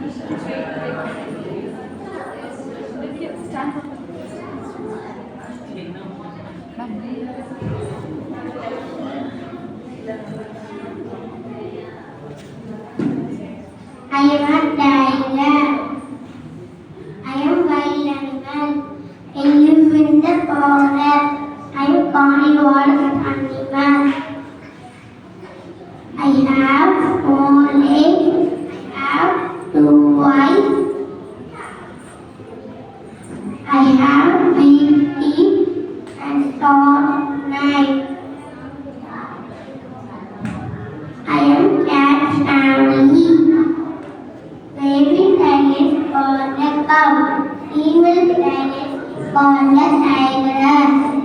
I am a tiger. I am wild animal. I live in the forest. I am carnivorous animal. I have four legs. I have two eyes. I have big teeth and strong knife. I am cat family. Baby tiger called the cub. Evil tiger called the tiger.